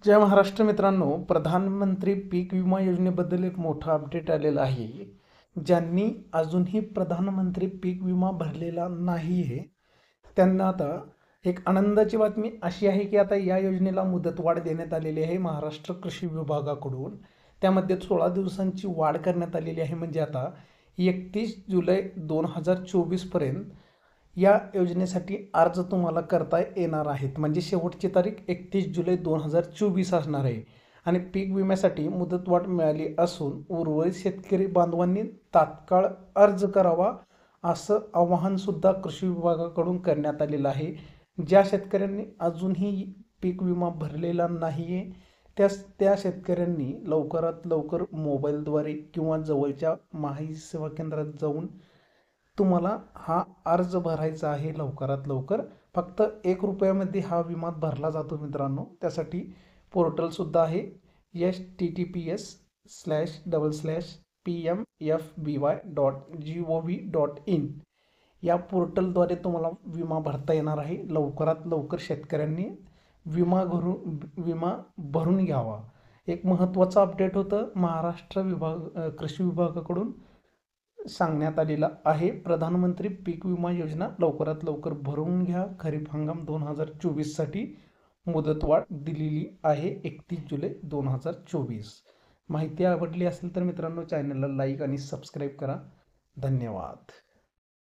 जय महाराष्ट्र मित्रांनो, प्रधानमंत्री पीक विमा योजनेबद्दल एक मोठा अपडेट आलेला आहे. ज्यांनी अजूनही प्रधानमंत्री पीक विमा भरलेला नाही आहे त्यांना आता एक आनंदाची बातमी अशी आहे की आता या योजनेला मुदतवाढ देण्यात आलेली आहे महाराष्ट्र कृषी विभागाकडून. त्यामध्ये 16 दिवसांची वाढ करण्यात आलेली आहे. म्हणजे आता 31 जुलै 2024 पर्यंत या योजनेसाठी अर्ज तुम्हाला करता येणार आहेत. म्हणजे शेवटची तारीख 31 जुलै 2024 असणार आहे. आणि पीक विम्यासाठी मुदतवाढ मिळाली असून उर्वरित शेतकरी बांधवांनी तात्काळ अर्ज करावा असं आवाहनसुद्धा कृषी विभागाकडून करण्यात आलेलं आहे. ज्या शेतकऱ्यांनी अजूनही पीक विमा भरलेला नाही आहे त्या शेतकऱ्यांनी लवकरात लवकर मोबाईलद्वारे किंवा जवळच्या माहिती सेवा केंद्रात जाऊन तुम्हाला हा अर्ज भरायचा आहे लवकरात लवकर. फक्त ₹1 हा विमा भरला जातो मित्रांनो. त्यासाठी पोर्टलसुद्धा आहे https://pmfby.gov.in या पोर्टलद्वारे तुम्हाला विमा भरता येणार आहे. लवकरात लवकर शेतकऱ्यांनी विमा भरून घ्यावा. एक महत्त्वाचं अपडेट होतं महाराष्ट्र कृषी विभागाकडून सांगण्यात आलेला आहे. प्रधानमंत्री पीक विमा योजना लवकरात लवकर भरून घ्या. खरीप हंगाम 2024 साठी मुदतवाढ दिलेली आहे 31 जुलै 2024. माहिती आवडली असेल तर मित्रांनो चॅनलला लाईक आणि सबस्क्राईब करा. धन्यवाद.